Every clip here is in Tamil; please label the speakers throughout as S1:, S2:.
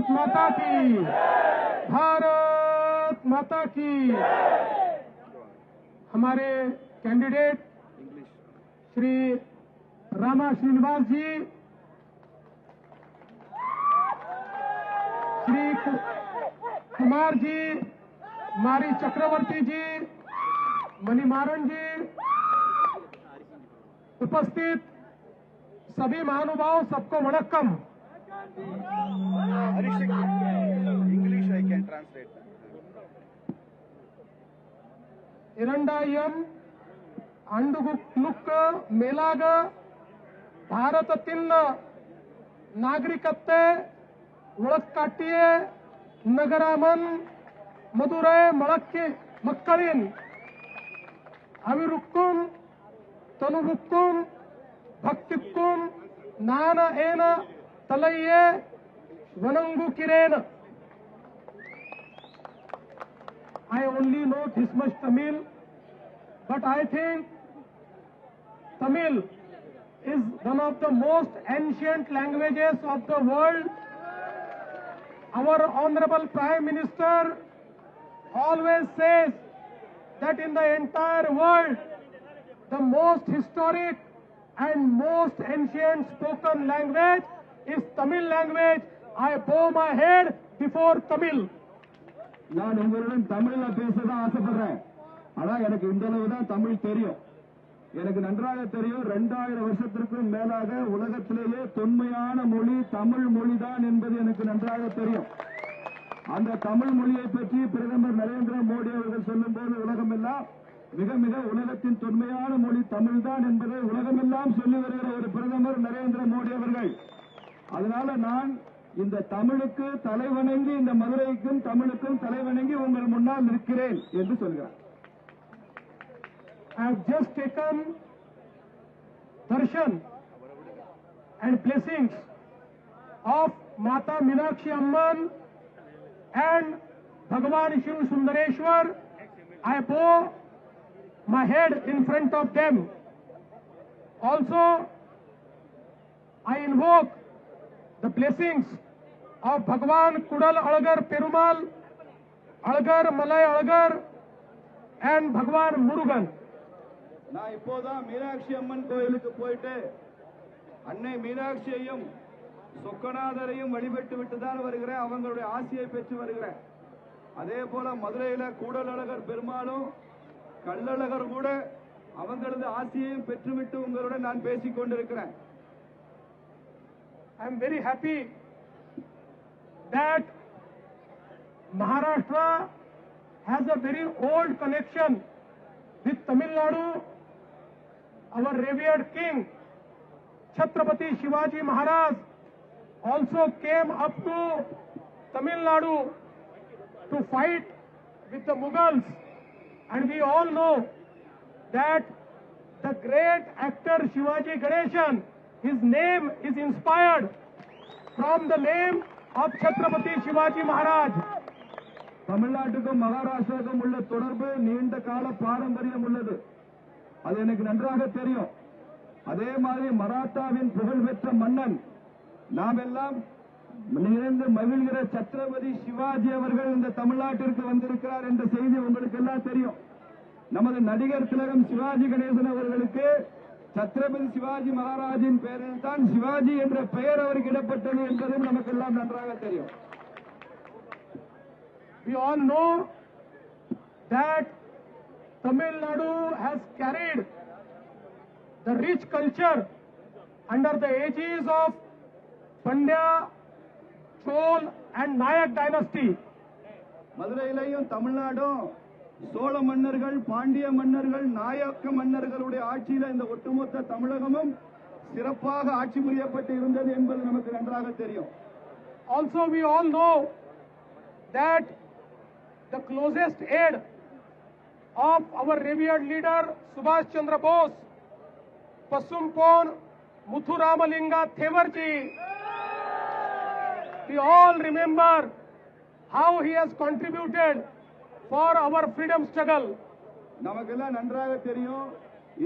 S1: भारत माता की, भारत माता की। हमारे कैंडिडेट श्री रामा श्रीनिवास जी, श्री कुमार जी, मारी चक्रवर्ती जी, मणिमारन जी, उपस्थित सभी महानुभाव, सबको वणक्कम।
S2: English I can translate.
S1: இரண்டாயிரம் ஆண்டுகளுக்கு மேலாக பாரதத்தின் நாகரிகத்தை உலக்காட்டிய நகரமன் மதுரை மக்களின் அவிருக்கும் தனுவுக்கும் பக்திக்கும் நான ஏன தலையே வணங்குகிறேன். I only know this much Tamil, but I think Tamil is one of the most ancient languages of the world. Our Honorable Prime Minister always says that in the entire world, the most historic and most ancient spoken language is Tamil language. I bow my head before Tamil.
S2: நான் உங்களுடன் தமிழ்ல பேசதான் ஆசைப்படுறேன். ஆனா எனக்கு இந்த அளவு தான் தமிழ் தெரியும். எனக்கு நன்றாக தெரியும் 2000 வருஷத்திற்கும் மேலாக உலகத்திலேயே தொன்மையான மொழி தமிழ் மொழிதான் என்பது எனக்கு நன்றாக தெரியும். அந்த தமிழ் மொழியை பற்றி பிரதமர் நரேந்திர மோடி அவர்கள் சொல்லும்போது உலகமெல்லாம் மிக மிக உலகத்தின் தொன்மையான மொழி தமிழ்தான் என்பதை உலகமெல்லாம் சொல்லி வருகிற ஒரு பிரதமர் நரேந்திர மோடி அவர்கள். அதனால நான் இந்த தமிழுக்கு தலைவணங்கி, இந்த மதுரைக்கும் தமிழுக்கும் தலைவணங்கி உங்கள் முன்னால் நிற்கிறேன் என்று சொல்கிறார்.
S1: I have just taken darshan and blessings of Mata Meenakshi Amman and Bhagwan Shiv Sundareshwar. I bow my head in front of them. Also, I invoke the blessings of Bhagwan Kudal Alagar Perumal, Alagar Malay Alagar, and Bhagwan Murugan.
S2: நான் இப்போதான் மீனாட்சி அம்மன் கோயிலுக்கு போயிட்டு அன்னை மீனாட்சியையும் சொக்கநாதரையும் வழிபட்டு விட்டுதான் வருகிறேன். அவங்களுடைய ஆசியை பெற்று வருகிறேன். அதே போல மதுரையில கூடலழகர் பெருமாளும் கள்ளழகர் கூட அவங்களது ஆசியையும் பெற்றுவிட்டு உங்களுடன் நான் பேசிக் கொண்டிருக்கிறேன்.
S1: I am very happy that Maharashtra has a very old connection with Tamil Nadu. Our revered king Chhatrapati Shivaji Maharaj also came up to Tamil Nadu to fight with the Mughals, and we all know that the great actor Shivaji Ganeshan, his name is inspired from the name of Chhatrapati Shivaji Maharaj.
S2: தமிழ்நாட்டுக்கும் மகாராஷ்டிராவுக்கும் உள்ள தொடர்பு நீண்ட கால பாரம்பரியம் உள்ளது. அது எனக்கு நன்றாக தெரியும். அதே மாதிரி மராத்தாவின் புகழ்பெற்ற மன்னன் நாம் எல்லாம் நிறைந்து மகிழ்கிற சத்ரபதி சிவாஜி அவர்கள் இந்த தமிழ்நாட்டிற்கு வந்திருக்கிறார் என்ற செய்தி உங்களுக்கு எல்லாம் தெரியும். நமது நடிகர் திலகம் சிவாஜி கணேசன் அவர்களுக்கு சத்ரபதி சிவாஜி மகாராஜின் பெயரில் தான் சிவாஜி என்ற பெயர் அவருக்கு இடப்பட்டது என்பதும் நமக்கெல்லாம் நன்றாக தெரியும்.
S1: We all know that Tamil Nadu has carried the rich culture under the aegis of Pandya, Chol and Nayak dynasty.
S2: மதுரையிலையும் தமிழ்நாடும் சோழ மன்னர்கள், பாண்டிய மன்னர்கள், நாயக்க மன்னர்களுடைய ஆட்சியில இந்த ஒட்டுமொத்த தமிழகமும் சிறப்பாக ஆட்சி புரியப்பட்டு இருந்தது என்பது நமக்கு நன்றாக தெரியும்.
S1: Also we all know that the closest aide of our revered leader Subhash Chandra Bose, Pasumpon Muthuramalinga Thevarji, we all remember how he has contributed for our freedom struggle.
S2: நமக்கெல்லாம் நன்றாக தெரியும்,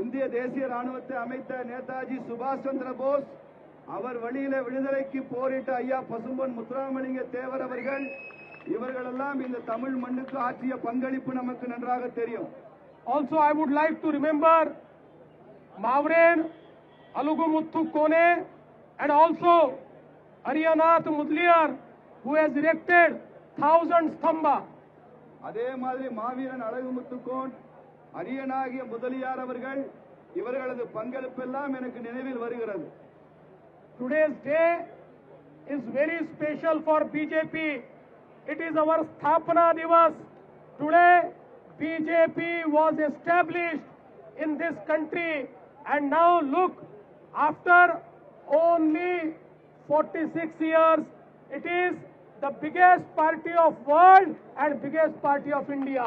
S2: இந்திய தேசிய ராணுவத்தை அமைத்த நேதாஜி சுபாஷ் சந்திர போஸ் அவர் வழியில விடுதலைக்கு போரிட்ட ஐயா பசும்பொன் முத்துராமலிங்க தேவர் அவர்கள் இவர்களெல்லாம் இந்த தமிழ் மண்ணுக்கு ஆற்றிய பங்களிப்பு நமக்கு நன்றாக தெரியும்.
S1: Also, I would like to remember Mavren Alugumuthu Kone and also Ariyanath Mudliar, who has erected 1000 stamba.
S2: அதே மாதிரி மாவீரன் அழகுமுத்துக்கோன், அரியனாகிய முதலியார் அவர்கள் இவர்களது பங்களிப்பெல்லாம் எனக்கு நினைவில் வருகிறது.
S1: Today's day is very special for BJP. It is our Sthapana Divas. Today, BJP was established in this country, and now look, after only 46 years, it is the biggest party of world and biggest party of India.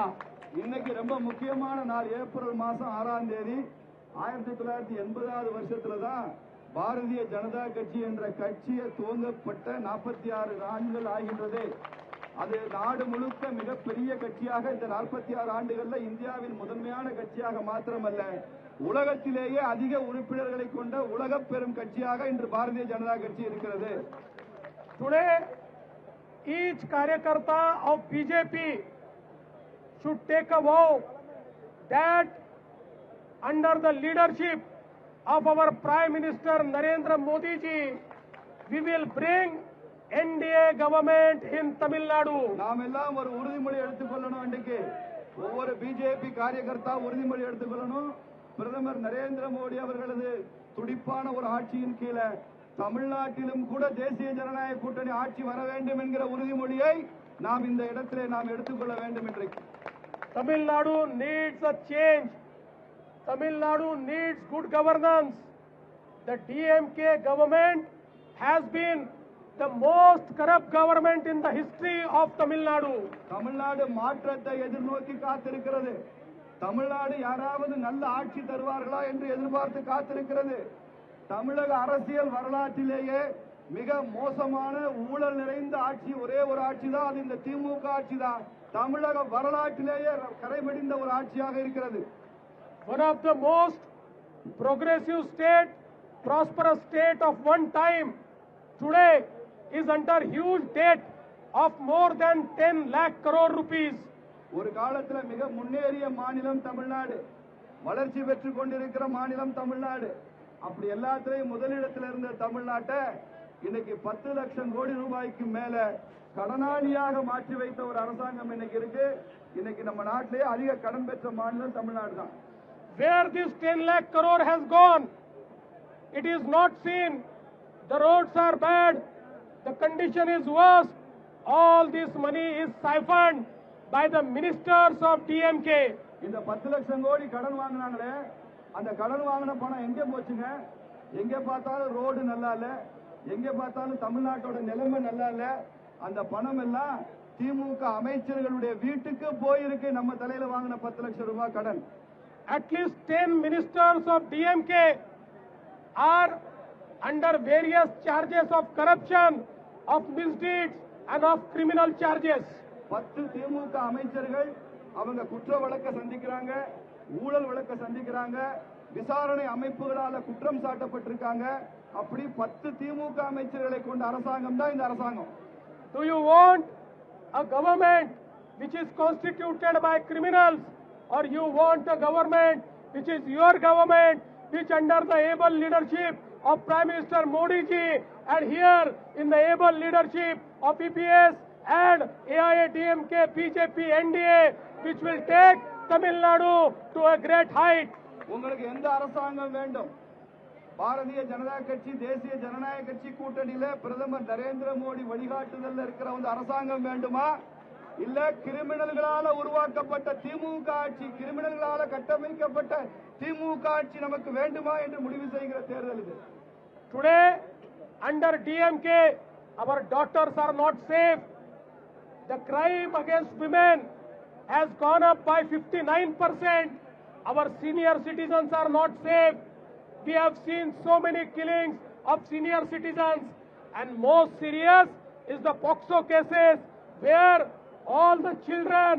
S2: இன்னைக்கு ரொம்ப முக்கியமான நாள். ஏப்ரல் மாதம் 6ஆம் தேதி 1980வது வருஷத்துல தான் பாரதிய ஜனதா கட்சி என்ற கட்சியை துவங்கப்பட்ட 46 ஆண்டுகள் ஆகின்றது. அது நாடு முழுக்க மிகப்பெரிய கட்சியாக இந்த 46 ஆண்டுகள்ல இந்தியாவின் முதன்மையான கட்சியாக மாத்திரமல்ல, உலகத்திலேயே அதிக உறுப்பினர்களை கொண்ட உலக பெரும் கட்சியாக இன்று பாரதிய ஜனதா கட்சி இருக்கிறது.
S1: Today, each Karyakarta of BJP should take a vow that under the leadership of our Prime Minister Narendra Modi ji, we will bring NDA government in Tamil Nadu.
S2: நாம் எல்லாம் ஒரு உறுதிமொழி எடுத்துக்கொள்ளணும். இன்றைக்கு ஒவ்வொரு பிஜேபி காரியகர்த்தா உறுதிமொழி எடுத்துக்கொள்ளணும். பிரதமர் நரேந்திர மோடி அவர்களது துடிப்பான ஒரு ஆட்சியின் கீழே தமிழ்நாட்டிலும் கூட தேசிய ஜனநாயக கூட்டணி ஆட்சி வர வேண்டும் என்கிற உறுதிமொழியை நாம் இந்த இடத்திலே நாம் எடுத்துக்கொள்ள வேண்டும். இன்றைக்கு
S1: Tamil Nadu needs a change. Tamil Nadu needs good governance. The DMK government has been the most corrupt government in the history of Tamil Nadu.
S2: Tamil Nadu மாற்றத்தை எதிர்நோக்கி காத்திருக்கிறது. தமிழ்நாடு யாராவது நல்ல ஆட்சி தருவார்களா என்று எதிர்பார்த்து காத்திருக்கிறது. தமிழக அரசியல் வரலாற்றிலேயே மிக மோசமான ஊழல் நிறைந்த ஆட்சி ஒரே ஒரு ஆட்சி தான், அது இந்த திமுக ஆட்சி தான். தமிழக வரலாற்றிலேயே கரைபடிந்த ஒரு ஆட்சியாக இருக்கிறது.
S1: One of the most progressive state, prosperous state of one time, today is under huge debt of more than 10 lakh crore rupees.
S2: ஒரு காலத்துல மிக முன்னேறிய மாநிலம் தமிழ்நாடு, வளர்ச்சி பெற்று கொண்டிருக்கிற மாநிலம் தமிழ்நாடு. அப்படி எல்லாத்திலையும் முதலிடத்தில் இருந்த தமிழ்நாட்டை இன்னைக்கு 10 லட்சம் கோடி ரூபாய்க்கு மேல கடனாளியாக மாற்றி வைத்த ஒரு அரசாங்கம் இன்னைக்கு இருக்கு. இன்னைக்கு நம்ம நாட்டிலே அதிக கடன் பெற்ற மாநிலம் தமிழ்நாடு தான்.
S1: Where this 10 lakh crore has gone, it is not seen. The roads are bad, the condition is worse. All this money is siphoned by the ministers of DMK.
S2: இந்த 10 லட்சம் கோடி கடன் வாங்கினாங்களே, அந்த கடன் வாங்கின பணம் எங்க போச்சுங்க? எங்க பார்த்தாலும் ரோடு நல்லா இல்ல, எங்க பார்த்தாலும் தமிழ்நாட்டோட நிலைமை நல்லா இல்ல. அந்த பணம் எல்லாம் திமுக அமைச்சர்களுடைய வீட்டுக்கு போயிருக்கு. நம்ம தலையில வாங்கின 10 லட்சம் ரூபாய் கடன்.
S1: At least 10 ministers of DMK are under various charges of corruption, of misdeeds and of criminal charges.
S2: 10 திமுக அமைச்சர்கள் அவங்க குற்ற வழக்க சந்திக்கிறாங்க, ஊழல் வழக்க சந்திக்கிறாங்க, விசாரணை அமைப்புகளால குற்றம் சாட்டப்பட்டிருக்காங்க. அப்படி 10 திமுக அமைச்சர்களை கொண்ட அரசாங்கம் தான் இந்த அரசாங்கம்.
S1: Do you want a government which is constituted by criminals, or you want a government which is your government, which under the able leadership of Prime Minister Modi ji and here in the able leadership of EPS and AIADMK, BJP, NDA, which will take Tamil Nadu to a great height?
S2: உங்களுக்கு எந்த அரசாங்கம் வேண்டும்? பாரதிய ஜனதா கட்சி தேசிய ஜனநாயக கட்சி கூட்டணியில பிரதமர் நரேந்திர மோடி வழிகாட்டுதல் இருக்கிற ஒரு அரசாங்கம் வேண்டுமா? இல்ல கிரிமினல்களால உருவாக்கப்பட்ட திமுக ஆட்சி, கிரிமினல்களால கட்டமைக்கப்பட்ட திமுக ஆட்சி நமக்கு வேண்டுமா என்று முடிவு செய்கிற தேர்தல் இது.
S1: Today, under DMK, our daughters are not safe. The crime against women has gone up by 59%. Our senior citizens are not safe. We have seen so many killings of senior citizens, and most serious is the POCSO cases where all the children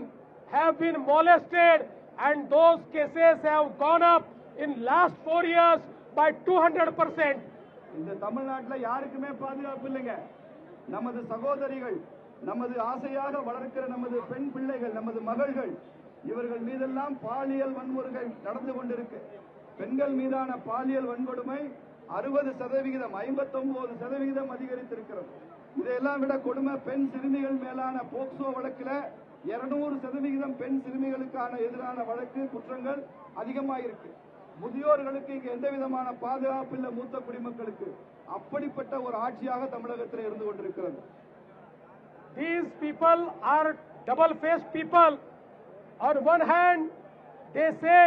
S1: have been molested, and those cases have gone up in last 4 years by 200%.
S2: இந்த தமிழ்நாட்டில் யாருக்குமே பாதுகாப்பு இல்லைங்க. நமது சகோதரிகள், நமது ஆசையாக வளர்க்கிற நமது பெண் பிள்ளைகள், நமது மகள்கள், இவர்கள் மீதெல்லாம் பாலியல் வன்முறைகள் நடந்து கொண்டிருக்கு. பெண்கள் மீதான பாலியல் வன்கொடுமை 60%, 59% அதிகரித்திருக்கிறது. இதையெல்லாம் விட கொடுமை, பெண் சிறுமிகள் மேலான போக்சோ வழக்கில் 200% பெண் சிறுமிகளுக்கான எதிரான வழக்கு குற்றங்கள் அதிகமாயிருக்கு. முதியோர்களுக்கு இங்க எந்த விதமான பாதுகாப்பு இல்ல, மூத்த குடிமக்களுக்கு. அப்படிப்பட்ட ஒரு ஆட்சியாக தமிழகத்தில் இருந்து கொண்டிருக்கிறது.
S1: These people are double-faced people. On one hand, they say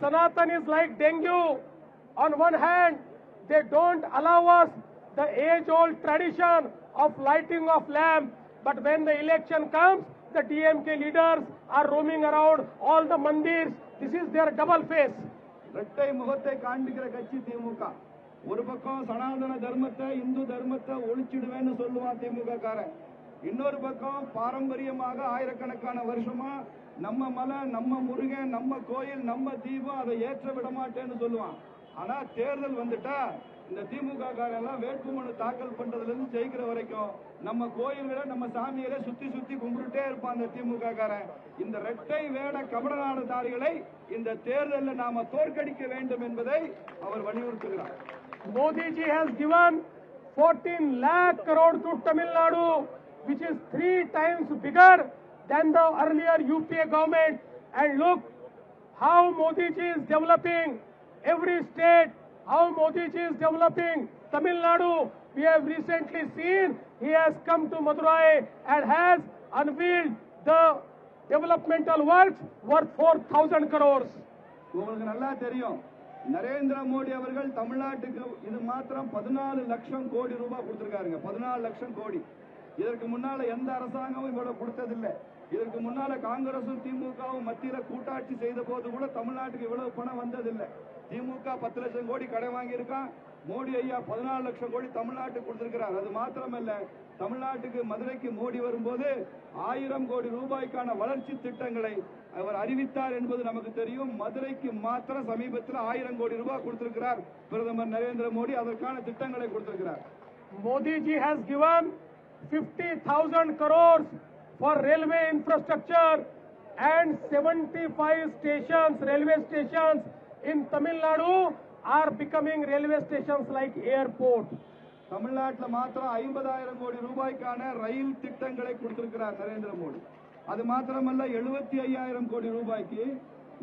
S1: Sanatan is like dengue. On one hand, they don't allow us the age-old tradition of lighting of lamp. But when the election comes, the DMK leaders are roaming around all the mandirs. This is their double face.
S2: இரட்டை முகத்தை காண்பிக்கிற கட்சி திமுக. ஒரு பக்கம் சனாதன தர்மத்தை, இந்து தர்மத்தை ஒழிச்சிடுவேன்னு சொல்லுவான் திமுக காரன். இன்னொரு பக்கம் பாரம்பரியமாக ஆயிரக்கணக்கான வருஷமா நம்ம மலை, நம்ம முருகன், நம்ம கோயில், நம்ம தீபம், அதை ஏற்ற விட மாட்டேன்னு சொல்லுவான். ஆனா தேர்தல் வந்துட்டா இந்த திமுக காரெல்லாம் வேட்புமனு தாக்கல் பண்றதுல இருந்து ஜெயிக்கிற வரைக்கும் நம்ம கோயில்களை, நம்ம சாமிகளை சுத்தி சுத்தி கும்பிட்டுட்டே இருப்பான் இந்த திமுக காரன். இந்த இரட்டை வேட கபடநாடதாரிகளை இந்த தேர்தலில் நாம தோற்கடிக்க வேண்டும் என்பதை அவர் வலியுறுத்துகிறார்.
S1: Modi ji has given 14 lakh crore to Tamil Nadu, which is 3 times bigger than the earlier UPA government. And look how Modi ji is developing every state, how Modi ji is developing Tamil Nadu. We have recently seen he has come to Madurai and has unveiled the developmental works worth 4,000 crores.
S2: உங்களுக்கு நல்லா தெரியும், நரேந்திர மோடி அவர்கள் தமிழ்நாட்டுக்கு இது மாத்திரம் 14 லட்சம் கோடி ரூபாய் கொடுத்திருக்காருங்க. 14 லட்சம் கோடி. இதற்கு முன்னால எந்த அரசாங்கமும் இவ்வளவு கொடுத்ததில்லை. இதற்கு முன்னால காங்கிரசும் திமுகவும் மத்தியில கூட்டாட்சி செய்த போது கூட தமிழ்நாட்டுக்கு இவ்வளவு பணம் வந்ததில்லை. திமுக 10 லட்சம் கோடி கடன் வாங்கியிருக்கான். மோடி ஐயா 14 லட்சம் கோடி தமிழ்நாட்டுக்கு கொடுத்திருக்கிறார். அது மாத்திரமல்ல, தமிழ்நாட்டுக்கு மதுரைக்கு மோடி வரும்போது 1000 கோடி ரூபாய்க்கான வளர்ச்சி திட்டங்களை அவர் அறிவித்தார் என்பது நமக்கு தெரியும். மதுரைக்கு மாத்திரம் சமீபத்தில் 1000 கோடி ரூபாய் கொடுத்திருக்கிறார் பிரதமர் நரேந்திர மோடி. அதற்கான திட்டங்களை கொடுத்திருக்கிறார்.
S1: Modi ji has given 50,000 crores for railway infrastructure and 75 stations, railway stations in Tamil Nadu are becoming railway stations like airport.
S2: தமிழ்நாட்டில் மாத்திரம் 50,000 கோடி ரூபாய்க்கான ரயில் திட்டங்களை கொடுத்திருக்கிறார் நரேந்திர மோடி. அது மாத்திரமல்ல, 75,000 கோடி ரூபாய்க்கு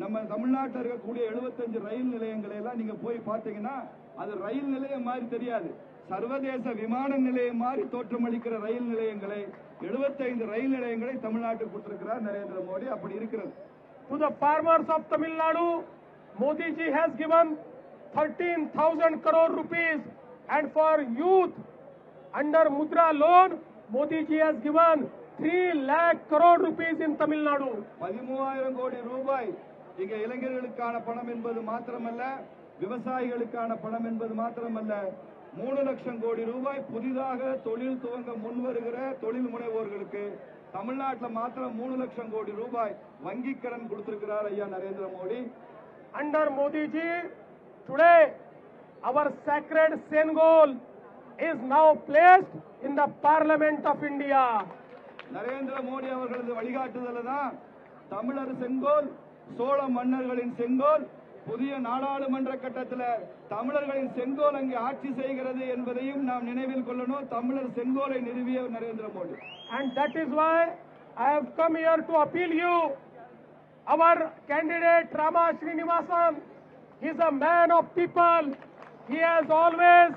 S2: நம்ம தமிழ்நாட்டில் இருக்கக்கூடிய 75 ரயில் நிலையங்களை எல்லாம் நீங்க போய் பார்த்தீங்கன்னா அது ரயில் நிலையம் மாதிரி தெரியாது. சர்வதேச விமான நிலையம் மாதிரி தோற்றமளிக்கிற ரயில் நிலையங்களை, 75 ரயில் நிலையங்களை தமிழ்நாட்டுக்கு கொடுத்திருக்கிறார் நரேந்திர மோடி. அப்படி இருக்கிறது.
S1: To the farmers of Tamil Nadu, Modi ji has given 13,000 crore rupees, and for youth under Mudra loan, Modi ji has given 3 lakh crore rupees in Tamil Nadu.
S2: 13,000 கோடி ரூபாய் இங்க இளைஞர்களுக்கான பணம் என்பது மாத்திரமல்ல, விவசாயிகளுக்கான பணம் என்பது மாத்திரமல்ல, 3 லட்சம் கோடி ரூபாய் புதிதாக தொழில் துவங்க முன்வருகிற தொழில் முனைவோர்களுக்கு தமிழ்நாட்டில் மாத்திரம் 3 லட்சம் கோடி ரூபாய் வங்கி கடன் கொடுத்திருக்கிறார் ஐயா Narendra Modi.
S1: Under Modi ji, today our sacred Sengol is now placed in the Parliament of India.
S2: Narendra Modi அவர்களது வழிகாட்டுதல் தான் தமிழர் செங்கோல், சோழ மன்னர்களின் செங்கோல், புதிய நாடாளுமன்ற கட்டத்தில் தமிழர்களின் செங்கோல் அங்கே ஆட்சி செய்கிறது என்பதையும் நாம் நினைவில் கொள்ளணும். தமிழர் செங்கோலை நிறுவிய Narendra Modi.
S1: And that is why I have come here to appeal you. Our candidate Rama Srinivasan, he is a man of people. He has always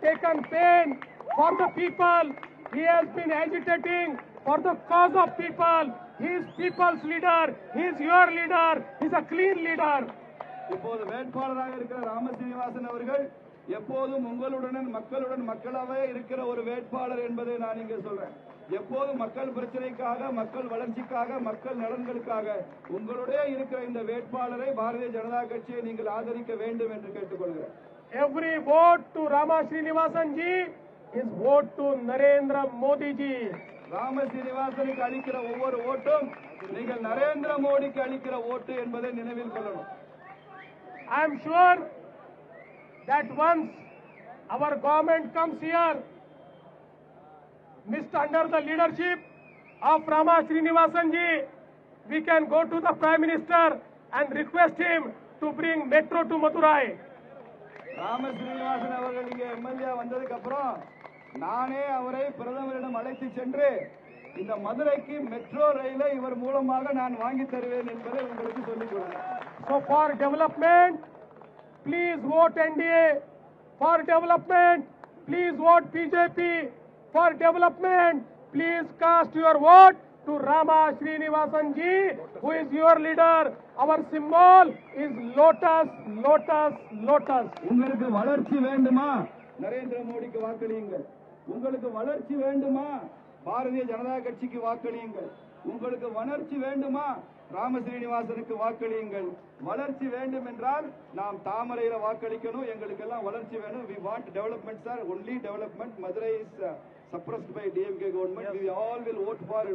S1: taken pain for the people. He has been agitating for the cause of people. He is people's leader. He is your leader. He is a clean leader.
S2: இப்போது வேட்பாளராக இருக்கிற ராம சீனிவாசன் அவர்கள் எப்போதும் உங்களுடன் மக்களுடன் மக்களாவே இருக்கிற ஒரு வேட்பாளர் என்பதை நான் இங்கே சொல்றேன். எப்போதும் மக்கள் பிரச்சனைக்காக, மக்கள் வளர்ச்சிக்காக, மக்கள் நலன்களுக்காக உங்களுடைய இருக்கிற இந்த வேட்பாளரை பாரதிய ஜனதா கட்சியை நீங்கள் ஆதரிக்க வேண்டும் என்று கேட்டுக்கொள்கிறேன்.
S1: Every vote to Rama Srinivasan ji is vote to Narendra Modi ji.
S2: Rama சீனிவாசனுக்கு அளிக்கிற ஒவ்வொரு ஓட்டும் நீங்கள் நரேந்திர மோடிக்கு அளிக்கிற ஓட்டு என்பதை நினைவில் கொள்ளணும்.
S1: I am sure that once our government comes here, under the leadership of Rama Srinivasan ji, we can go to the Prime Minister and request him to bring metro to Madurai.
S2: Rama Srinivasan அவர்கள் இங்கே எம்எல்ஏ வந்ததுக்கு அப்புறம் நானே அவரை பிரதமரிடம் அழைத்து சென்று இந்த மதுரைக்கு மெட்ரோ ரயிலை இவர் மூலமாக நான் வாங்கி தருவேன் என்பதை உங்களுக்கு சொல்லிக் கொடுக்கிறேன்.
S1: So for development, please vote NDA. For development, please vote BJP. For development, please cast your vote to Rama Srinivasan ji, who is your leader. Our symbol is lotus, lotus, lotus.
S2: உங்களுக்கு வளர்ச்சி வேண்டுமா? நரேந்திர மோடிக்கு வாக்களியுங்கள். உங்களுக்கு வளர்ச்சி வேண்டுமா? பாரதிய ஜனதா கட்சிக்கு வாக்களியுங்கள். உங்களுக்கு வளர்ச்சி வேண்டுமா? ராம ஸ்ரீனிவாசனுக்கு வாக்களியுங்கள். வளர்ச்சி வேண்டும் என்றால் நாம் தாமரையில வாக்களிக்கணும். எங்களுக்கு எல்லாம் வளர்ச்சி வேணும். We want development, sir. Only development. Madurai is suppressed by DMK government. We all will vote for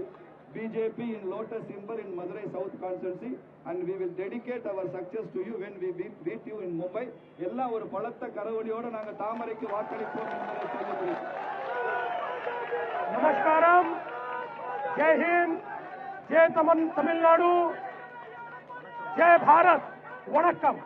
S2: BJP in lotus symbol in Madurai South constituency, and we will dedicate our success to you when we beat you in Mumbai. எல்லாம் ஒரு பலத்த கரவொலியோட நாங்க தாமரைக்கு வாக்களிப்போம் என்பதை சொல்லுகிறேன்.
S1: Namaskaram, Jai Hind, Jai Tamil Nadu, Jai Bharat, Vanakkam.